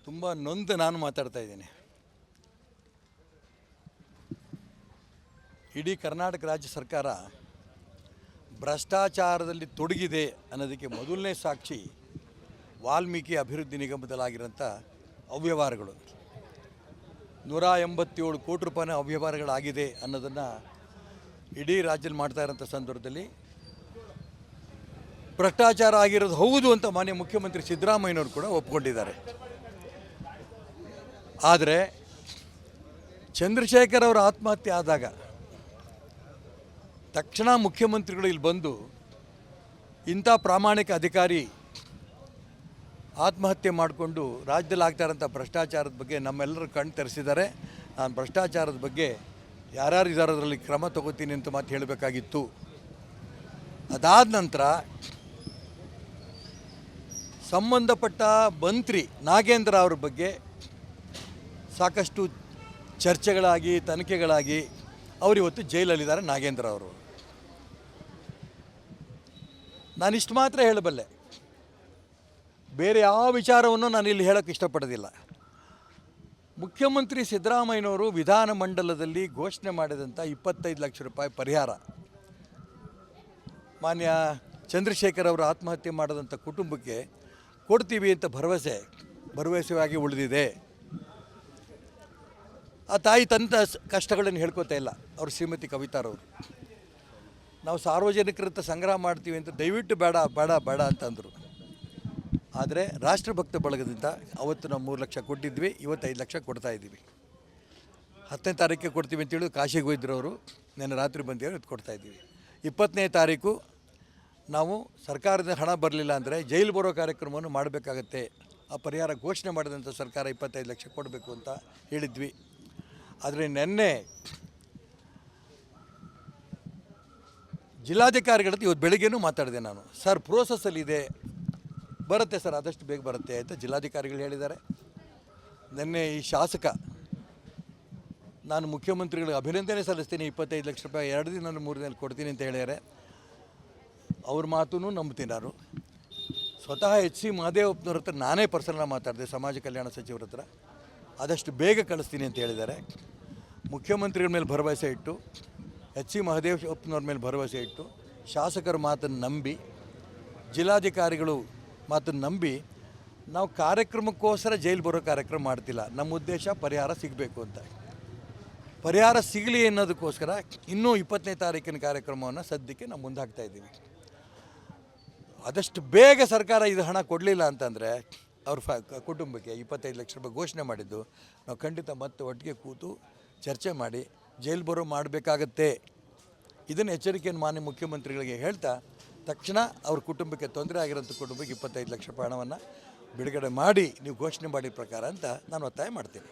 ತುಂಬ ನೊಂದು ನಾನು ಮಾತಾಡ್ತಾ ಇದ್ದೀನಿ. ಇಡೀ ಕರ್ನಾಟಕ ರಾಜ್ಯ ಸರ್ಕಾರ ಭ್ರಷ್ಟಾಚಾರದಲ್ಲಿ ತೊಡಗಿದೆ ಅನ್ನೋದಕ್ಕೆ ಮೊದಲನೇ ಸಾಕ್ಷಿ ವಾಲ್ಮೀಕಿ ಅಭಿವೃದ್ಧಿ ನಿಗಮದಲ್ಲಾಗಿರೋಂಥ ಅವ್ಯವಹಾರಗಳು. 187 ಕೋಟಿ ರೂಪಾಯಿನ ಅವ್ಯವಹಾರಗಳಾಗಿದೆ ಅನ್ನೋದನ್ನು ಇಡೀ ರಾಜ್ಯದಲ್ಲಿ ಮಾಡ್ತಾ ಇರೋಂಥ ಸಂದರ್ಭದಲ್ಲಿ ಭ್ರಷ್ಟಾಚಾರ ಆಗಿರೋದು ಹೌದು ಅಂತ ಮಾನ್ಯ ಮುಖ್ಯಮಂತ್ರಿ ಸಿದ್ದರಾಮಯ್ಯನವರು ಕೂಡ ಒಪ್ಕೊಂಡಿದ್ದಾರೆ. ಆದರೆ ಚಂದ್ರಶೇಖರ್ ಅವರ ಆತ್ಮಹತ್ಯೆ ಆದಾಗ ತಕ್ಷಣ ಮುಖ್ಯಮಂತ್ರಿಗಳು ಇಲ್ಲಿ ಬಂದು ಇಂಥ ಪ್ರಾಮಾಣಿಕ ಅಧಿಕಾರಿ ಆತ್ಮಹತ್ಯೆ ಮಾಡಿಕೊಂಡು ರಾಜ್ಯದಲ್ಲಿ ಆಗ್ತಾ ಇರೋಂಥ ಭ್ರಷ್ಟಾಚಾರದ ಬಗ್ಗೆ ನಮ್ಮೆಲ್ಲರೂ ಕಣ್ಣು ತೆರೆಸಿದ್ದಾರೆ. ನಾನು ಭ್ರಷ್ಟಾಚಾರದ ಬಗ್ಗೆ ಯಾರ್ಯಾರು ಇದ್ದಾರೆ ಅದರಲ್ಲಿ ಕ್ರಮ ತಗೋತೀನಿ ಅಂತ ಮಾತು ಹೇಳಬೇಕಾಗಿತ್ತು. ಅದಾದ ನಂತರ ಸಂಬಂಧಪಟ್ಟ ಮಂತ್ರಿ ನಾಗೇಂದ್ರ ಅವ್ರ ಬಗ್ಗೆ ಸಾಕಷ್ಟು ಚರ್ಚೆಗಳಾಗಿ ತನಿಖೆಗಳಾಗಿ ಅವರಿವತ್ತು ಜೈಲಲ್ಲಿದ್ದಾರೆ. ನಾಗೇಂದ್ರ ಅವರು, ನಾನಿಷ್ಟು ಮಾತ್ರ ಹೇಳಬಲ್ಲೆ, ಬೇರೆ ಯಾವ ವಿಚಾರವನ್ನು ನಾನು ಇಲ್ಲಿ ಹೇಳೋಕ್ಕೆ ಇಷ್ಟಪಡೋದಿಲ್ಲ. ಮುಖ್ಯಮಂತ್ರಿ ಸಿದ್ದರಾಮಯ್ಯನವರು ವಿಧಾನಮಂಡಲದಲ್ಲಿ ಘೋಷಣೆ ಮಾಡಿದಂಥ 25 ಲಕ್ಷ ರೂಪಾಯಿ ಪರಿಹಾರ ಮಾನ್ಯ ಚಂದ್ರಶೇಖರ್ ಅವರು ಆತ್ಮಹತ್ಯೆ ಮಾಡಿದಂಥ ಕುಟುಂಬಕ್ಕೆ ಕೊಡ್ತೀವಿ ಅಂತ ಭರವಸೆಯಾಗಿ ಉಳಿದಿದೆ. ಆ ತಾಯಿ ತಂದ ಕಷ್ಟಗಳನ್ನು ಹೇಳ್ಕೊತಾ ಇಲ್ಲ ಅವ್ರ ಶ್ರೀಮತಿ ಕವಿತಾರವರು. ನಾವು ಸಾರ್ವಜನಿಕರಂತ ಸಂಗ್ರಹ ಮಾಡ್ತೀವಿ ಅಂತ ದಯವಿಟ್ಟು ಬೇಡ ಬೇಡ ಬೇಡ ಅಂತಂದರು. ಆದರೆ ರಾಷ್ಟ್ರಭಕ್ತ ಬಳಗದಿಂದ ಅವತ್ತು ನಾವು 3 ಲಕ್ಷ ಕೊಟ್ಟಿದ್ವಿ, ಇವತ್ತು 5 ಲಕ್ಷ ಕೊಡ್ತಾಯಿದ್ದೀವಿ. 10ನೇ ತಾರೀಕಿಗೆ ಕೊಡ್ತೀವಿ ಅಂತೇಳಿ ಕಾಶಿಗೆ ಹೋಯ್ದ್ರು ಅವರು, ನೆನ್ನೆ ರಾತ್ರಿ ಬಂದಿರೋ ಇದು ಕೊಡ್ತಾಯಿದ್ದೀವಿ. 20ನೇ ತಾರೀಕು ನಾವು ಸರ್ಕಾರದ ಹಣ ಬರಲಿಲ್ಲ ಅಂದರೆ ಜೈಲು ಬರೋ ಕಾರ್ಯಕ್ರಮವನ್ನು ಮಾಡಬೇಕಾಗತ್ತೆ. ಆ ಪರಿಹಾರ ಘೋಷಣೆ ಮಾಡಿದಂಥ ಸರ್ಕಾರ 25 ಲಕ್ಷ ಕೊಡಬೇಕು ಅಂತ ಹೇಳಿದ್ವಿ. ಆದರೆ ನಿನ್ನೆ ಜಿಲ್ಲಾಧಿಕಾರಿಗಳದ್ದು ಇವತ್ತು ಬೆಳಗ್ಗೆನೂ ಮಾತಾಡಿದೆ ನಾನು. ಸರ್ ಪ್ರೋಸೆಸ್ಸಲ್ಲಿದೆ, ಬರುತ್ತೆ ಸರ್, ಆದಷ್ಟು ಬೇಗ ಬರುತ್ತೆ ಅಂತ ಜಿಲ್ಲಾಧಿಕಾರಿಗಳು ಹೇಳಿದ್ದಾರೆ. ನಿನ್ನೆ ಈ ಶಾಸಕ ನಾನು ಮುಖ್ಯಮಂತ್ರಿಗಳಿಗೆ ಅಭಿನಂದನೆ ಸಲ್ಲಿಸ್ತೀನಿ, 25 ಲಕ್ಷ ರೂಪಾಯಿ 2 ದಿನ 3 ದಿನ ಕೊಡ್ತೀನಿ ಅಂತ ಹೇಳಿದ್ದಾರೆ. ಅವ್ರ ಮಾತೂ ನಂಬ್ತೀನಿ ನಾನು. ಸ್ವತಃ HC ಮಹದೇವಪ್ಪನವ್ರ ಹತ್ರ ನಾನೇ ಪರ್ಸನಲ್ ಮಾತಾಡಿದೆ, ಸಮಾಜ ಕಲ್ಯಾಣ ಸಚಿವರ ಹತ್ರ. ಆದಷ್ಟು ಬೇಗ ಕಳಿಸ್ತೀನಿ ಅಂತ ಹೇಳಿದ್ದಾರೆ. ಮುಖ್ಯಮಂತ್ರಿಗಳ ಮೇಲೆ ಭರವಸೆ ಇಟ್ಟು, HC ಮಹದೇವಪ್ಪನವ್ರ ಮೇಲೆ ಭರವಸೆ ಇಟ್ಟು, ಶಾಸಕರ ಮಾತನ್ನು ನಂಬಿ, ಜಿಲ್ಲಾಧಿಕಾರಿಗಳು ಮಾತನ್ನು ನಂಬಿ ನಾವು ಕಾರ್ಯಕ್ರಮಕ್ಕೋಸ್ಕರ ಜೈಲು ಬರೋ ಕಾರ್ಯಕ್ರಮ ಮಾಡ್ತಿಲ್ಲ. ನಮ್ಮ ಉದ್ದೇಶ ಪರಿಹಾರ ಸಿಗಬೇಕು ಅಂತ. ಪರಿಹಾರ ಸಿಗಲಿ ಅನ್ನೋದಕ್ಕೋಸ್ಕರ ಇನ್ನೂ 20ನೇ ತಾರೀಕಿನ ಕಾರ್ಯಕ್ರಮವನ್ನು ಸದ್ಯಕ್ಕೆ ನಾವು ಮುಂದಾಗ್ತಾ ಇದ್ದೀವಿ. ಆದಷ್ಟು ಬೇಗ ಸರ್ಕಾರ ಇದು ಹಣ ಕೊಡಲಿಲ್ಲ ಅಂತಂದರೆ ಅವ್ರ ಕುಟುಂಬಕ್ಕೆ 25 ಲಕ್ಷ ರೂಪಾಯಿ ಘೋಷಣೆ ಮಾಡಿದ್ದು ನಾವು ಖಂಡಿತ ಮತ್ತೆ ಒಟ್ಟಿಗೆ ಕೂತು ಚರ್ಚೆ ಮಾಡಿ ಜೈಲು ಬರೋ ಮಾಡಬೇಕಾಗತ್ತೆ. ಇದನ್ನು ಎಚ್ಚರಿಕೆಯನ್ನು ಮಾನ್ಯ ಮುಖ್ಯಮಂತ್ರಿಗಳಿಗೆ ಹೇಳ್ತಾ ತಕ್ಷಣ ಅವ್ರ ಕುಟುಂಬಕ್ಕೆ ತೊಂದರೆ ಆಗಿರೋಂಥ ಕುಟುಂಬಕ್ಕೆ 25 ಲಕ್ಷ ರೂಪಾಯಿ ಹಣವನ್ನು ಬಿಡುಗಡೆ ಮಾಡಿ ನೀವು ಘೋಷಣೆ ಮಾಡಿದ ಪ್ರಕಾರ ಅಂತ ನಾನು ಒತ್ತಾಯ ಮಾಡ್ತೀನಿ.